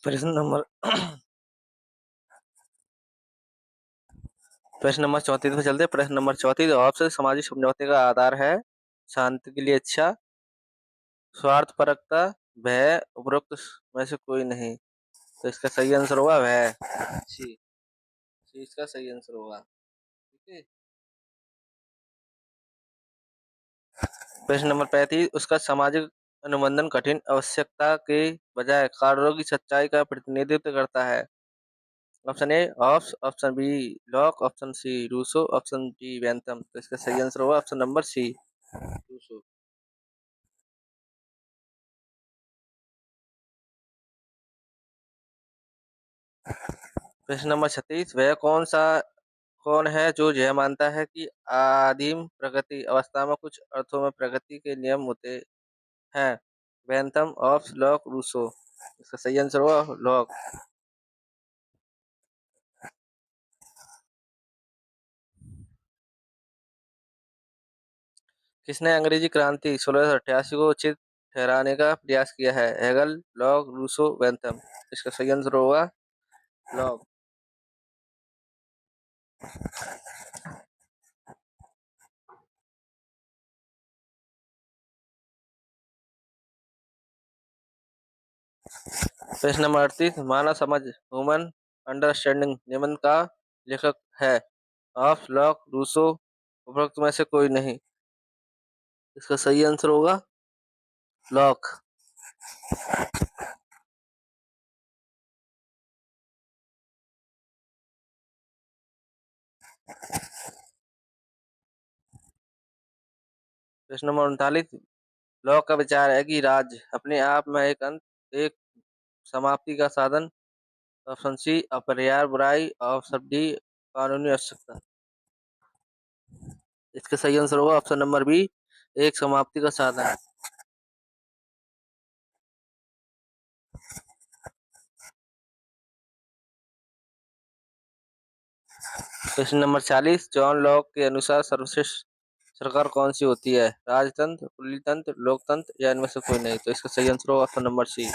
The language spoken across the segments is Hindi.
प्रश्न नंबर प्रश्न नंबर 34 पे चलते हैं। प्रश्न नंबर 34 आपसे सामाजिक समझौते का आधार है शांति के लिए इच्छा, स्वार्थपरकता, भय, उपरोक्त में से कोई नहीं। तो इसका सही आंसर होगा भय। सी सी इसका सही आंसर होगा। ठीक है। प्रश्न नंबर 35 उसका सामाजिक अनुबंधन कठिन आवश्यकता के बजाय कार्यों की सच्चाई का प्रतिनिधित्व करता है। Option A Hobbes, option B Locke, option C Rousseau, option D Bentham. तो इसका सही आंसर होगा ऑप्शन नंबर सी रूसो। प्रश्न नंबर 36 वह कौन है जो यह मानता है कि आदिम प्रगति अवस्था में कुछ अर्थों में प्रगति के नियम होते हैं। Bentham, Hobbes, Locke, Rousseau. इसका सही आंसर होगा लॉक। किसने अंग्रेजी क्रांति 1688 को उचित ठहराने का प्रयास किया है? Hegel, Locke, Rousseau, Bentham. इसका सही आंसर होगा लॉक। प्रश्न नंबर 38 मानव समझ ह्यूमन अंडरस्टैंडिंग निबंध का लेखक है? ऑफ, लॉक, रूसो, उपरोक्त में से कोई नहीं। इसका सही आंसर होगा लॉक। प्रश्न नंबर 39 लॉक का विचार है कि राज्य अपने आप में एक समाप्ति का साधन। ऑप्शन सी अपरिहार्य बुराई, ऑप्शन डी कानूनी आवश्यकता। इसका सही आंसर होगा ऑप्शन नंबर बी एक समाप्ति का साधन। प्रश्न नंबर 40 जॉन लॉक के अनुसार सर्वश्रेष्ठ सरकार कौन सी होती है? राजतंत्र, पुलितंत्र, लोकतंत्र या इनमें से कोई नहीं। तो इसका सही आंसर होगा ऑप्शन नंबर सी।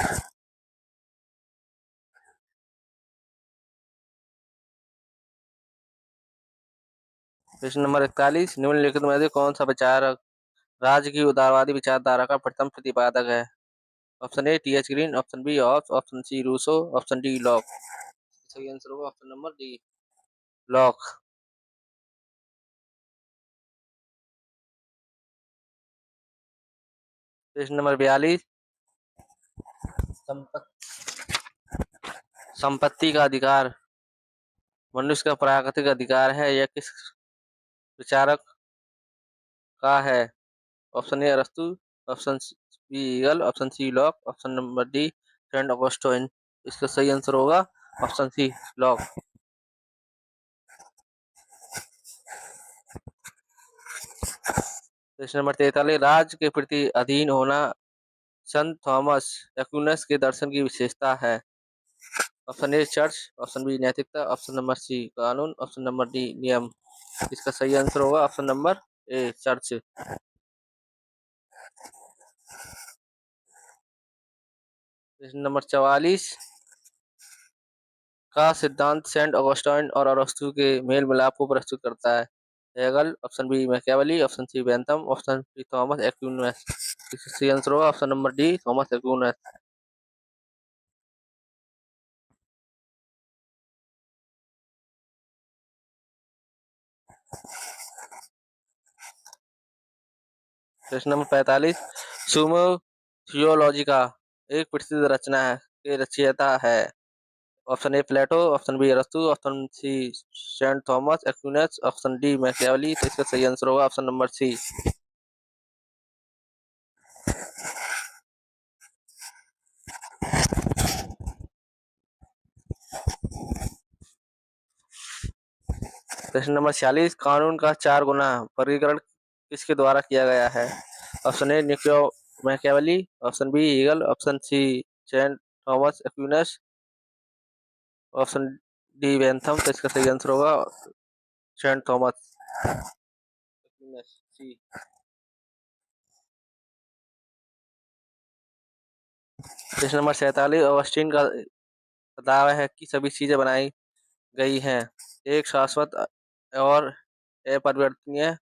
प्रश्न नंबर 41 निम्नलिखित में से कौन सा विचारक राज्य की उदारवादी विचारधारा का प्रथम प्रतिपादक है? Option A T H Green, option B Hobbes, option C Rousseau, option D Locke. सही आंसर होगा ऑप्शन नंबर डी लॉक। प्रश्न नंबर 42 संपत्ति संपत्ति का अधिकार मनुष्य का प्राकृतिक अधिकार है यह किस विचारक का है? ऑप्शन ए अरस्तु, option B Hegel, option C Locke, option number D Saint Augustine. इसका सही आंसर होगा ऑप्शन सी लॉक। प्रश्न नंबर 43 राज्य के प्रति अधीन होना संत थॉमस एक्विनस के दर्शन की विशेषता है। Option A church, option B नैतिकता, ऑप्शन नंबर सी कानून, ऑप्शन नंबर डी नियम। इसका सही आंसर होगा ऑप्शन नंबर ए चर्च। प्रश्न नंबर 44 का सिद्धांत सेंट ऑगस्टाइन और अरस्तु के मेल मिलाप को प्रस्तुत करता है? Hegel, option B Machiavelli, option C Bentham, option C Thomas Aquinas. इसका सही आंसर होगा option number D Thomas Aquinas. प्रश्न नंबर 45 सुमो थियोलॉजी का एक प्रसिद्ध रचना है के रचयिता है? Option A Plato, option B अरस्तु, option C Saint Thomas Aquinas, option D Machiavelli. तो इसका सही आंसर होगा ऑप्शन नंबर सी। प्रश्न नंबर 46 कानून का 4 गुना वर्गीकरण किसके द्वारा किया गया है? Option A Nico Machiavelli, option B Hegel, option C Saint Thomas Aquinas, option D Bentham. तो इसका सही आंसर होगा सेंट थॉमस एक्विनस सी। प्रश्न नंबर 47 ऑगस्टीन का दावा है कि सभी चीजें बनाई गई हैं। एक शाश्वत और अपरिवर्तनीय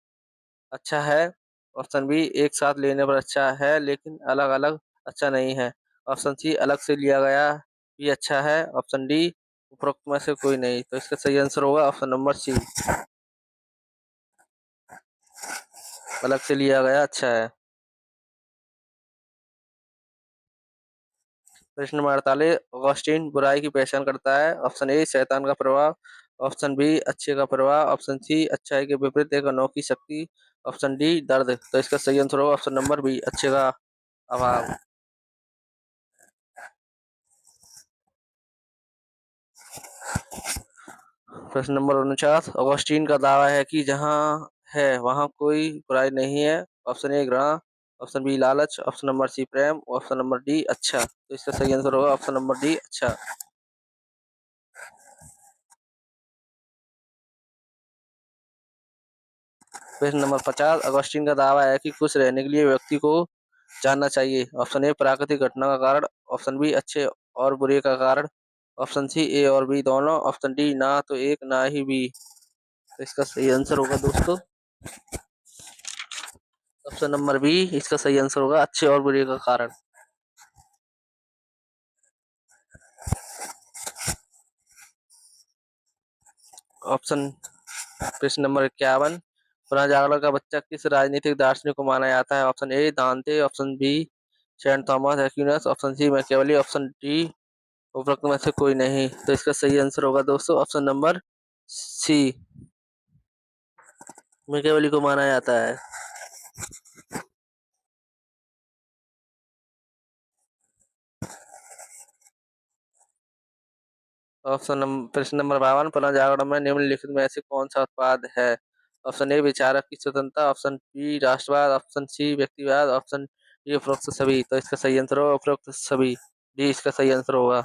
अच्छा है। ऑप्शन बी एक साथ लेने पर अच्छा है लेकिन अलग अलग अच्छा नहीं है। ऑप्शन सी अलग से लिया गया भी अच्छा है। ऑप्शन डी उपरोक्त में से कोई नहीं। तो इसका सही आंसर होगा ऑप्शन नंबर सी, अलग से लिया गया अच्छा है। प्रश्न नंबर 48, ऑगस्टीन बुराई की पहचान करता है। ऑप्शन ए शैतान का प्रभाव, ऑप्शन बी अच्छे का प्रभाव, ऑप्शन सी अच्छाई के विपरीत एक अनोखी शक्ति, ऑप्शन डी दर्द। तो इसका सही आंसर होगा ऑप्शन नंबर बी, अच्छे का अभाव। प्रश्न नंबर 49, ऑगस्टीन का दावा है कि जहाँ है वहाँ कोई बुराई नहीं है। ऑप्शन ए घृणा, ऑप्शन बी लालच, ऑप्शन नंबर सी प्रेम, ऑप्शन नंबर डी अच्छा। तो इसका सही आंसर होगा ऑप्शन नंबर डी, अच्छा। प्रश्न नंबर 50, अगस्टीन का दावा है कि खुश रहने के लिए व्यक्ति को जानना चाहिए। ऑप्शन ए प्राकृतिक घटना का कारण, ऑप्शन बी अच्छे और बुरे का कारण, ऑप्शन सी ए और बी दोनों, ऑप्शन डी ना तो एक ना ही बी। तो इसका सही आंसर होगा दोस्तों ऑप्शन नंबर बी, इसका सही आंसर होगा अच्छे और बुरे का कारण। ऑप्शन प्रश्न नंबर 51, पुनः जागरण का बच्चा किस राजनीतिक दार्शनिक को माना जाता है। Option A Dante, option B Saint Thomas Aquinas, option C Machiavelli, option D उपरोक्त में से कोई नहीं। तो इसका सही आंसर होगा दोस्तों ऑप्शन नंबर सी, मैकियावेली को माना जाता है। प्रश्न नंबर 52, पुनः जागरण में निम्नलिखित में से कौन सा उत्पाद है। ऑप्शन ए विचारक की स्वतंत्रता, ऑप्शन बी राष्ट्रवाद, ऑप्शन सी व्यक्तिवाद, ऑप्शन डी उपरोक्त सभी। तो इसका सही आंसर होगा उपरोक्त सभी, डी इसका सही आंसर होगा।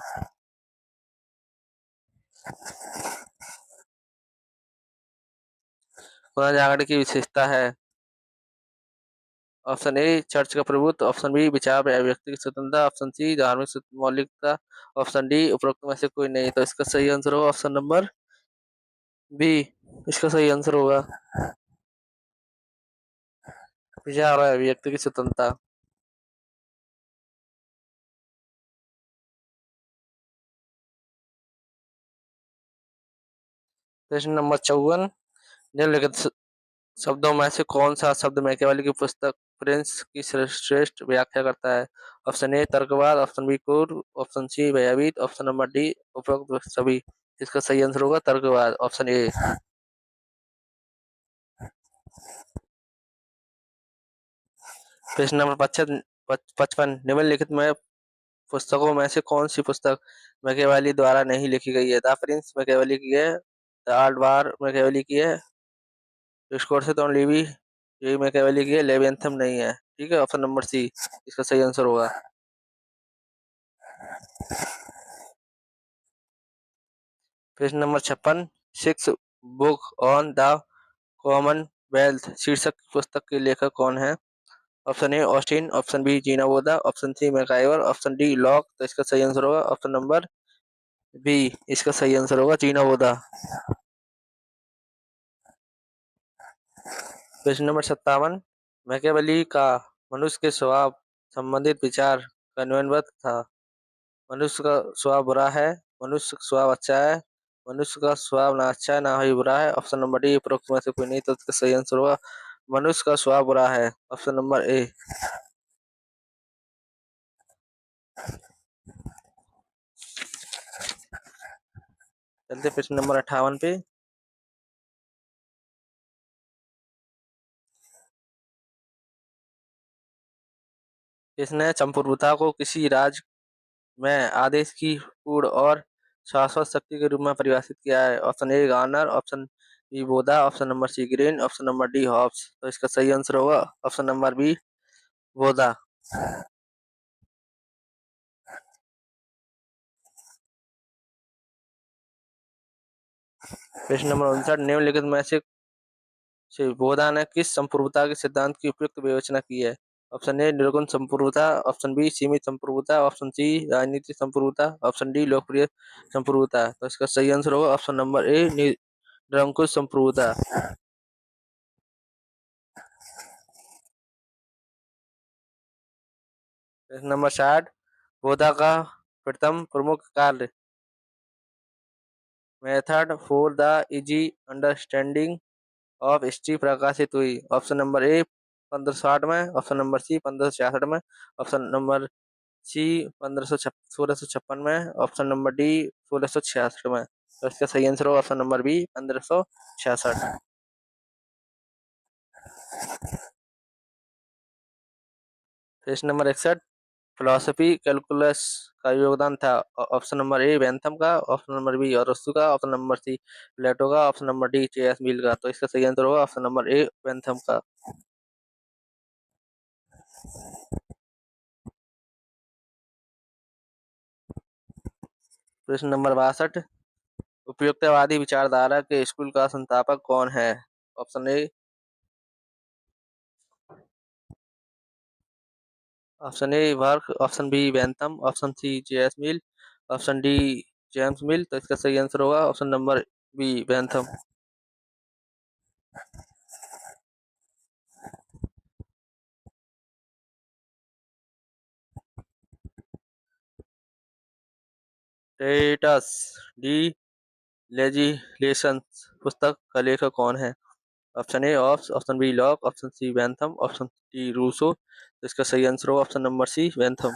पुनः जागरण की विशेषता है। ऑप्शन ए चर्च का प्रभुत्व, ऑप्शन बी विचार व्यक्ति की स्वतंत्रता, ऑप्शन सी धार्मिक मौलिकता, ऑप्शन डी उपरोक्त में से कोई नहीं। तो इसका सही आंसर होगा ऑप्शन नंबर बी, इसका सही आंसर होगा विचार व्यक्ति की स्वतंत्रता। प्रश्न नंबर 54, निम्नलिखित शब्दों में से कौन सा शब्द मैकियावेली की पुस्तक प्रिंस की श्रेष्ठ व्याख्या करता है। ऑप्शन ए तर्कवाद, ऑप्शन बी क्रूर, ऑप्शन सी भयभीत, ऑप्शन नंबर डी उपरोक्त सभी। इसका सही आंसर होगा तर्कवाद, ऑप्शन ए। प्रश्न नंबर 55, निम्नलिखित में पुस्तकों में से कौन सी पुस्तक मैकियावेली द्वारा नहीं लिखी गई है। द प्रिंस मैकियावेली की है, द आर्ट वार मैकियावेली की है, डिस्कोर्स ऑन लिवी ये मैकियावेली की है, लेवियथन नहीं है। ठीक है, ऑप्शन नंबर सी इसका सही आंसर होगा। प्रश्न number 56, six book on the Commonwealth शीर्षक पुस्तक के लेखक कौन है। Option A Austin, option B Jean वोदा, option C MacIver, option D Locke. तो इसका सही आंसर होगा ऑप्शन नंबर बी, इसका सही आंसर होगा जीना वोदा। प्रश्न नंबर 57, मैकियावेली का मनुष्य के स्वभाव संबंधित विचार कन्वेंट था। मनुष्य का स्वभाव बुरा है, मनुष्य का स्वभाव अच्छा है, मनुष्य का स्वभाव ना अच्छा है ना ही बुरा है। ऑप्शन नंबर डी उपरोक्त में से कोई नहीं। तो इसका सही आंसर होगा मनुष्य का स्वभाव बुरा है, ऑप्शन नंबर ए। चलते प्रश्न नंबर 58 पे। इसने संप्रभुता को किसी राज्य में आदेश की पूर्ण और शाश्वत शक्ति के रूप में परिभाषित किया है। Option A Garner, option B बोधा, option number C Green, option number D Hobbes. तो इसका सही आंसर होगा ऑप्शन नंबर बी बोधा। प्रश्न नंबर 59, निम्नलिखित में से बोधा ने किस संप्रभुता के सिद्धांत की उपयुक्त विवेचना की है। ऑप्शन ए निर्गुण संप्रभुता, ऑप्शन बी सीमित संप्रभुता, ऑप्शन सी राजनीतिक संप्रभुता, ऑप्शन डी लोकप्रिय संप्रभुता। तो इसका सही आंसर होगा ऑप्शन नंबर ए निरंकुश संप्रभुता। प्रश्न नंबर 60, बौद्ध का प्रथम प्रमुख कार्य, method for the easy understanding of history प्रकाशित हुई। ऑप्शन नंबर ए 1560 में, ऑप्शन नंबर सी 1566 में, ऑप्शन नंबर सी 1656 में, ऑप्शन नंबर डी 1666 में। तो इसका सही आंसर होगा ऑप्शन नंबर बी 1566। प्रश्न नंबर 61, फिलोसफी कैलकुलस का योगदान था। ऑप्शन नंबर ए बेंथम का, ऑप्शन नंबर बी अरस्तु का, ऑप्शन नंबर सी प्लेटो का, ऑप्शन नंबर डी जेएस मिल का। तो इसका सही आंसर होगा ऑप्शन नंबर ए बेंथम का। प्रश्न नंबर 62, उपयुक्तवादी विचारधारा के स्कूल का संस्थापक कौन है। ऑप्शन ए ऑप्शन ए वर्क, option B Bentham, option C J S Mill, option D James Mill. तो इसका सही आंसर होगा ऑप्शन नंबर बी बेंथम। टेटस डी लेजिस्लेशन पुस्तक का लेखक कौन है। Option A Hobbes, option B Locke, option C Bentham, option D Rousseau. तो इसका सही आंसर होगा ऑप्शन नंबर सी बेंथम।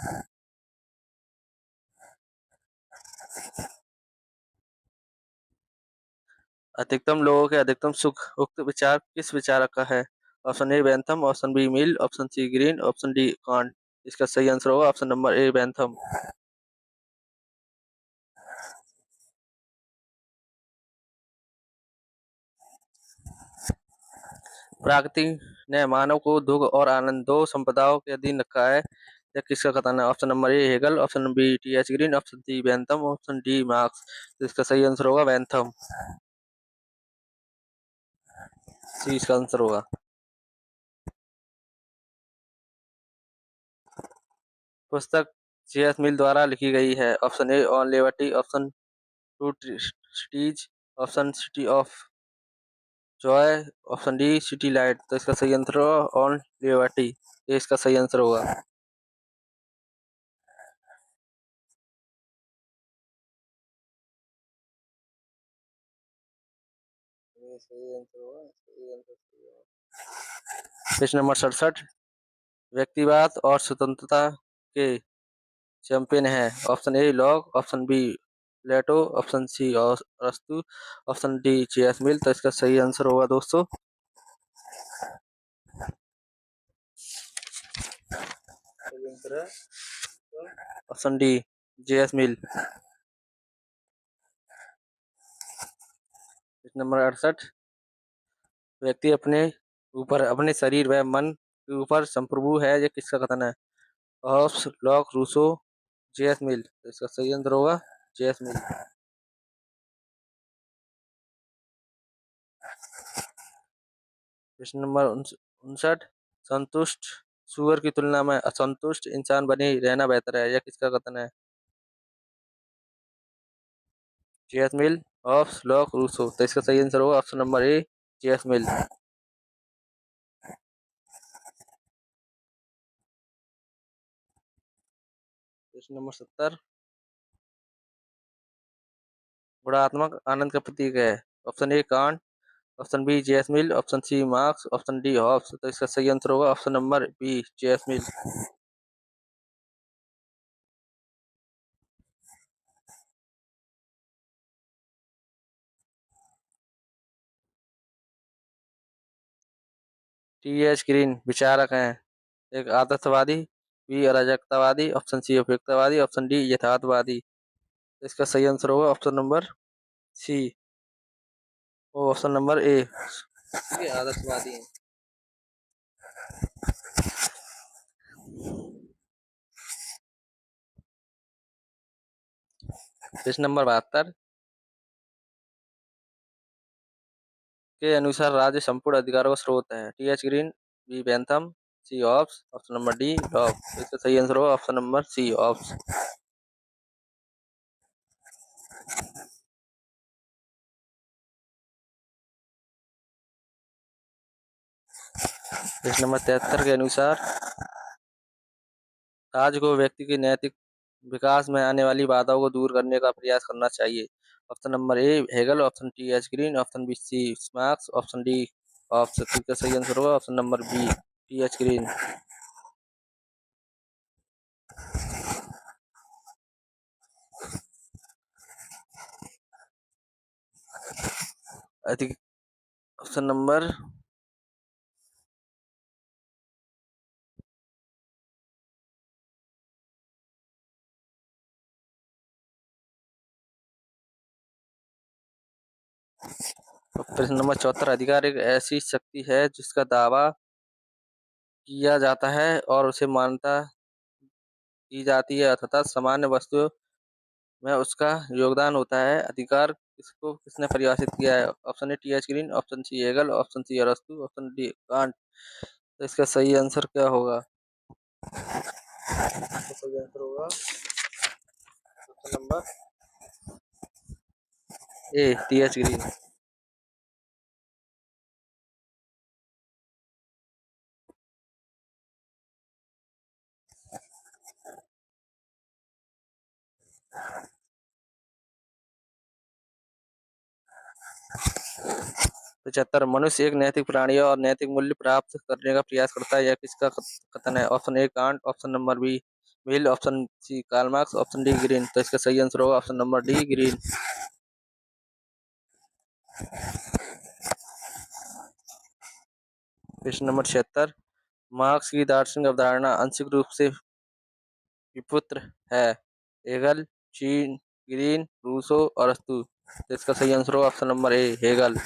अधिकतम लोगों के अधिकतम सुख उक्त विचार किस विचारक का है। Option A Bentham, option B Mill, option C Green, option D Kant. इसका सही आंसर होगा ऑप्शन नंबर ए बेंथम। प्रकृति ने मानव को दुख और आनंद दो संपदाओं के अधीन रखा है, यह किसका कथन है। Option number A Hegel, option number B T H Green, option C Bentham, option D Marx. तो इसका सही आंसर होगा बेंथम, सी इसका आंसर होगा। पुस्तक जेएस मिल द्वारा लिखी गई है। Option A on liberty, option two cities, option city of joy, option D city light. तो इसका सही आंसर होगा ऑन लिबर्टी, ये इसका सही आंसर होगा। प्रश्न नंबर 67, व्यक्तिवाद और स्वतंत्रता के चैंपियन है। Option A Locke, option B Plato, option C अरस्तु, ऑप्शन डी जेएस मिल। तो इसका सही आंसर होगा दोस्तों ऑप्शन डी जेएस मिल। प्रश्न नंबर 68, व्यक्ति अपने ऊपर अपने शरीर व मन के ऊपर संप्रभु है, ये किसका कथन है। हॉब्स, लॉक, रूसो, जेएस मिल। तो इसका सही आंसर होगा जेएस मिल। प्रश्न नंबर 59, संतुष्ट सुअर की तुलना में असंतुष्ट इंसान बने रहना बेहतर है, यह किसका कथन है। JS Mill, Hobbes, Locke, Rousseau. तो इसका सही आंसर होगा option number A JS Mill. प्रश्न नंबर 70, गुणात्मक आनंद का प्रतीक है। Option A Kant, option B JS Mill, option C Marx, option D Hobbes. तो इसका सही आंसर होगा option number B JS Mill. T H Green विचारक हैं। एक आदर्शवादी, बी अराजकतावादी, ऑप्शन सी उपयुक्तवादी, ऑप्शन डी यथार्थवादी। तो इसका सही आंसर होगा ऑप्शन नंबर सी, वो ऑप्शन नंबर ए ये आदर्शवादी हैं। प्रश्न नंबर 72 के अनुसार राज्य संपूर्ण अधिकारों का स्रोत है। T H Green, B Bentham, C Hobbes, option number D Locke. तो इसका सही आंसर होगा ऑप्शन नंबर सी ऑप्स। प्रश्न नंबर 73 के अनुसार आज को व्यक्ति के नैतिक विकास में आने वाली बाधाओं को दूर करने का प्रयास करना चाहिए। Option number A Hegel, option T H Green, option B C Marx, option D option C का सही आंसर होगा option number B T H Green. अधिक ऑप्शन नंबर प्रश्न नंबर 74 अधिकार एक ऐसी शक्ति है जिसका दावा किया जाता है और उसे मान्यता की जाती है तथा सामान्य वस्तुओं में उसका योगदान होता है। अधिकार इसको किसने परिभाषित किया है? Option A T H Green, option C Hegel, option C अरस्तु, ऑप्शन डी कांट। तो इसका सही आंसर क्या होगा? इसका सही आंसर होगा ऑप्शन नंबर ए टी एच ग्रीन। 75 मनुष्य एक नैतिक प्राणी है और नैतिक मूल्य प्राप्त करने का प्रयास करता है, यह किसका कथन है? Option A Kant, option number B Mill, option C Karl Marx, option D Green. तो इसका सही आंसर होगा ऑप्शन नंबर डी ग्रीन। प्रश्न नंबर 76 मार्क्स की दार्शनिक अवधारणा आंशिक रूप से विपुत्र है। हेगल, चीन, ग्रीन, रूसो और अरस्तु। तो इसका सही आंसर होगा ऑप्शन नंबर ए हेगल।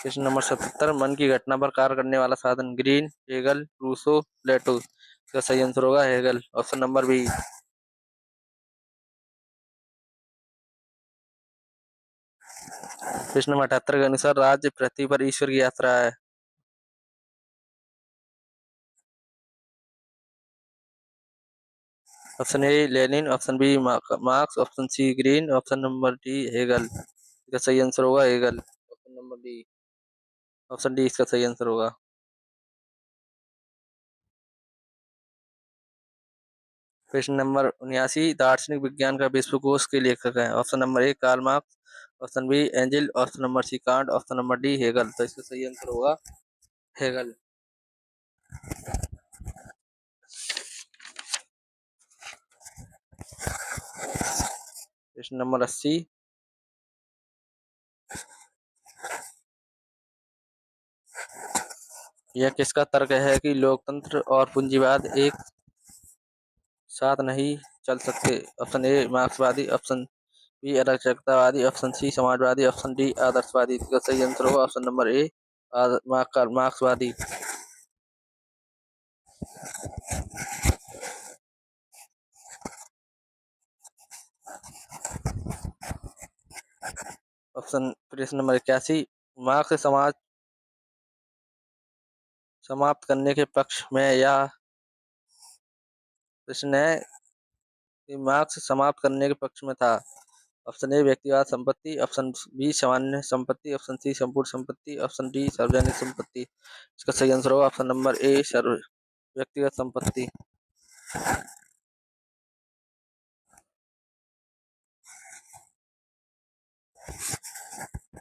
प्रश्न नंबर 77 मन की घटना पर कार्य करने वाला साधन ग्रीन, हेगल, रूसो, प्लेटो। इसका सही आंसर होगा हेगल, ऑप्शन नंबर बी। प्रश्न नंबर 78 के अनुसार राज्य पृथ्वी पर ईश्वर की यात्रा है। Option A Lenin, option B Marx, option C Green, option number D Hegel. इसका सही आंसर होगा Hegel, option number D. Option D इसका सही आंसर होगा। प्रश्न नंबर 79 दार्शनिक विज्ञान का विश्वकोश के लेखक हैं। Option number A Karl Marx, option B Engels, option number C Kant, option number D Hegel. तो इसका सही आंसर होगा हेगल। प्रश्न नंबर 80 यह किसका तर्क है कि लोकतंत्र और पूंजीवाद एक साथ नहीं चल सकते? ऑप्शन ए मार्क्सवादी, ऑप्शन बी अराजकतावादी, ऑप्शन सी समाजवादी, ऑप्शन डी आदर्शवादी। इसका सही आंसर होगा ऑप्शन नंबर ए मार्क्सवादी। ऑप्शन प्रश्न नंबर 81 मार्क्स समाज समाप्त करने के पक्ष में या प्रश्न है कि मार्क्स समाप्त करने के पक्ष में था। ऑप्शन ए व्यक्तिगत संपत्ति, ऑप्शन बी सामान्य संपत्ति, ऑप्शन सी संपूर्ण संपत्ति, ऑप्शन डी सार्वजनिक संपत्ति। इसका सही आंसर होगा ऑप्शन नंबर ए व्यक्तिगत संपत्ति।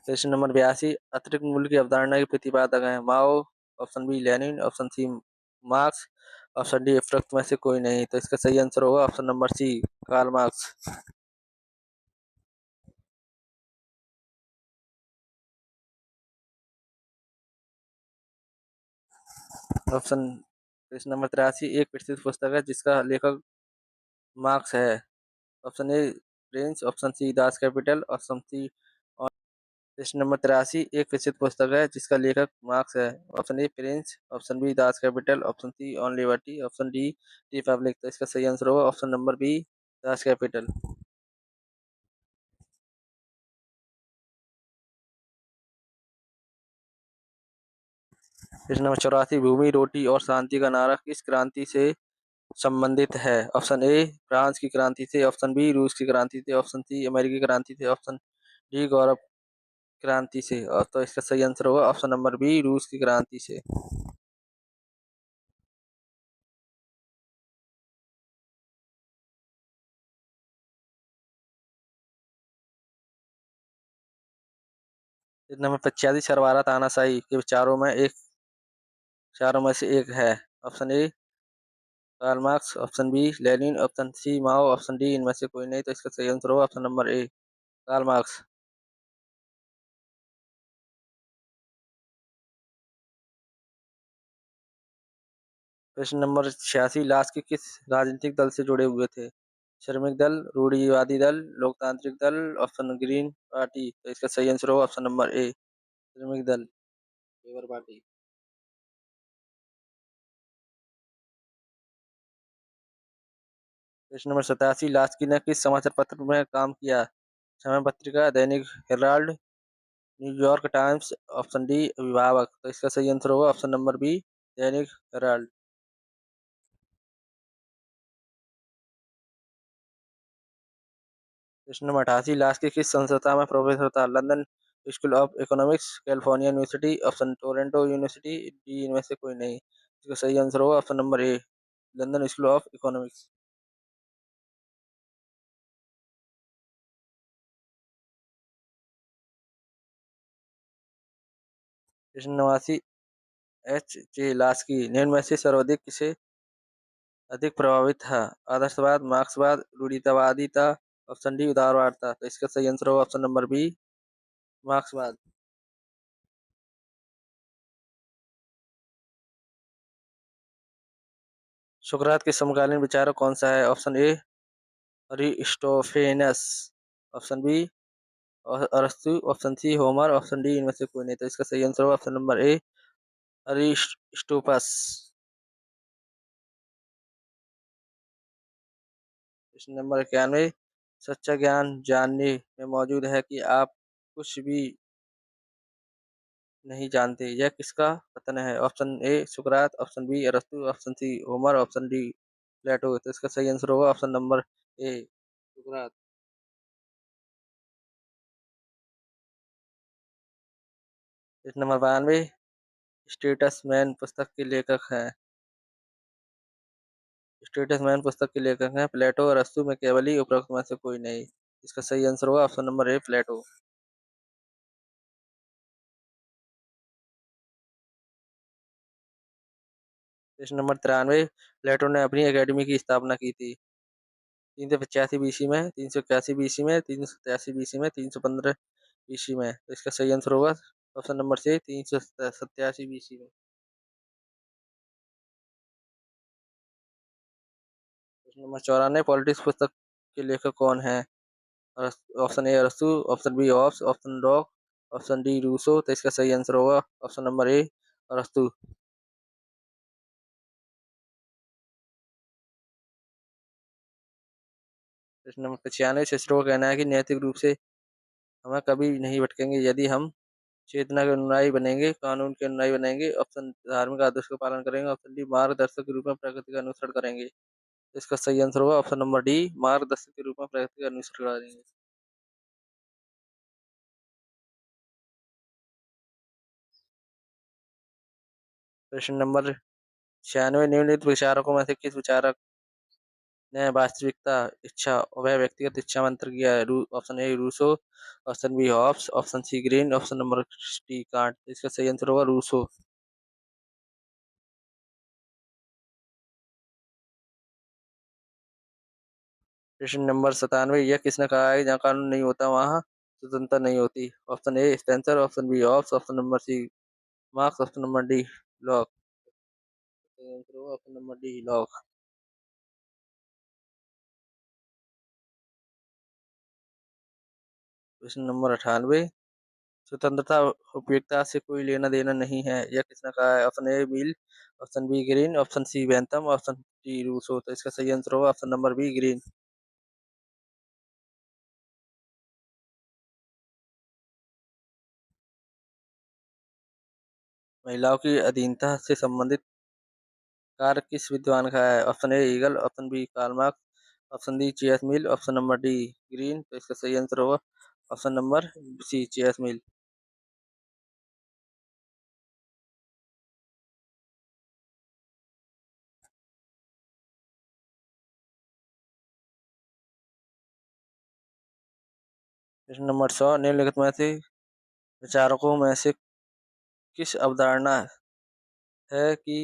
प्रश्न नंबर 82 अतिरिक्त मूल्य की अवधारणा के प्रतिपादक हैं Mao, option B Lenin, option C Marx, option D उपरोक्त में से कोई नहीं। तो इसका सही आंसर होगा option number C Karl Marx. Option प्रश्न नंबर 83 एक प्रसिद्ध पुस्तक है जिसका लेखक मार्क्स है। Option A prince, option C Das Kapital, option C प्रश्न नंबर 83 एक प्रसिद्ध पुस्तक है जिसका लेखक मार्क्स है। Option A prince, option B Das Kapital, option C On liberty, option D Republic. तो इसका सही आंसर होगा option number B Das Kapital. प्रश्न नंबर 84 भूमि रोटी और शांति का नारा किस क्रांति से संबंधित है। ऑप्शन ए फ्रांस की क्रांति से, ऑप्शन बी रूस की क्रांति से, ऑप्शन सी अमेरिकी क्रांति से, ऑप्शन डी गौरव क्रांति से। और तो इसका सही आंसर होगा ऑप्शन नंबर बी रूस की क्रांति से। प्रश्न नंबर 85 सरवारा तानाशाही के चारों में से एक है। Option A Karl Marx, option B Lenin, option C Mao, option D इनमें से कोई नहीं। तो इसका सही आंसर होगा option number A Karl Marx. प्रश्न नंबर 86 लास्ट के किस राजनीतिक दल से जुड़े हुए थे। श्रमिक दल, रूढ़िवादी दल, लोकतांत्रिक दल, ऑप्शन ग्रीन पार्टी। तो इसका सही आंसर होगा ऑप्शन नंबर ए श्रमिक दल, लेबर पार्टी। प्रश्न नंबर 87 लास्की ने किस समाचार पत्र में काम किया। समय पत्रिका, दैनिक Herald, New York times, option D अभिभावक। तो इसका सही आंसर होगा ऑप्शन नंबर बी दैनिक हेराल्ड। प्रश्न नंबर 88 लास्ट के किस संस्था में प्रोफेसर था। London school of economics, California university, option Toronto university, D इनमें से कोई नहीं। इसका सही आंसर होगा option number A London school of economics. प्रश्न 89 एच जे लास्की निम्न में से सर्वाधिक किसे अधिक प्रभावित था। आदर्शवाद, मार्क्सवाद, रूढ़िवादिता, ऑप्शन डी उदारवादिता। तो इसका सही आंसर होगा ऑप्शन नंबर बी मार्क्सवाद। सुकरात के समकालीन विचारक कौन सा है। Option A Aristophanes, option B अरस्तु, option C Homer, option D इनमें से कोई नहीं। तो इसका सही आंसर होगा ऑप्शन नंबर ए अरिस्टोपस। प्रश्न नंबर 91 सच्चा ज्ञान जानने में मौजूद है कि आप कुछ भी नहीं जानते, यह किसका कथन है। ऑप्शन ए सुकरात, ऑप्शन बी अरस्तु, option C Homer, option D Plato. तो इसका सही आंसर होगा ऑप्शन नंबर ए सुकरात। प्रश्न नंबर 92 स्टेटस मैन पुस्तक के लेखक हैं। स्टेटस मैन पुस्तक के लेखक हैं प्लेटो, अरस्तु, मैकियावेली, उपरोक्त में से कोई नहीं। इसका सही आंसर होगा ऑप्शन नंबर ए प्लेटो। प्रश्न नंबर 93 प्लेटो ने अपनी एकेडमी की स्थापना की थी। 385 BC में, 381 BC में, 387 BC में, 315 BC में। तो इसका सही आंसर होगा ऑप्शन नंबर सी 387 BC में। प्रश्न नंबर 94 पॉलिटिक्स पुस्तक के लेखक कौन है। ऑप्शन ए अरस्तु, ऑप्शन बी ऑब्स, ऑप्शन डॉक, ऑप्शन डी रूसो। तो इसका सही आंसर होगा ऑप्शन नंबर ए अरस्तु। प्रश्न नंबर 95 शिष्टों का कहना है कि नैतिक रूप से हमें कभी नहीं भटकेंगे यदि हम चेतना के अनुयायी बनेंगे, कानून के अनुयायी बनेंगे, ऑप्शन धार्मिक आदर्श का पालन करेंगे, ऑप्शन डी मार्गदर्शक के रूप में प्रकृति का अनुसरण करेंगे। तो इसका सही आंसर होगा ऑप्शन नंबर डी मार्गदर्शक के रूप में प्रकृति का अनुसरण करेंगे। प्रश्न नंबर 96 निम्नलिखित विचारकों में से किस विचारक ने वास्तविकता इच्छा वह व्यक्तिगत इच्छा मंत्र किया है। Option A Rousseau, option B Hobbes, option C Green, option number D Kant. इसका सही आंसर होगा रूसो। प्रश्न नंबर 97 यह किसने कहा है जहाँ कानून नहीं होता वहाँ स्वतंत्रता नहीं होती। Option A Spencer, option B Hobbes, option number C Marx, option number D Locke. सही आंसर होगा ऑप्शन नंबर डी लॉक। प्रश्न नंबर 98 स्वतंत्रता उपयोगिता से कोई लेना देना नहीं है, यह किसने कहा है? Option A Mill, option B Green, option C Bentham, option D Rousseau. तो इसका सही आंसर होगा ऑप्शन नंबर बी ग्रीन। महिलाओं की अधीनता से संबंधित कार्य किस विद्वान का है? Option A Hegel, option B Karl Marx, option D J S Mill, option number D Green. तो इसका सही आंसर होगा option number C J S Mill. प्रश्न नंबर 100, निम्नलिखित में से विचारकों में से किस अवधारणा है कि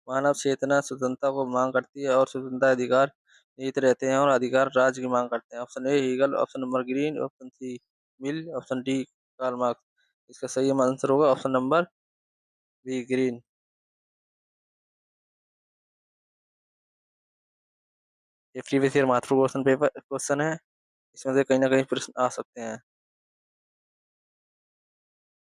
मानव चेतना स्वतंत्रता को मांग करती है और स्वतंत्रता अधिकार निहित रहते हैं और अधिकार राज्य की मांग करते हैं? Option A Hegel, option number Green, option C Mill, option D Karl Marx. इसका सही आंसर होगा ऑप्शन नंबर बी ग्रीन। ये प्रीवियस ईयर महत्वपूर्ण क्वेश्चन पेपर क्वेश्चन है, इसमें से कहीं ना कहीं प्रश्न आ सकते हैं।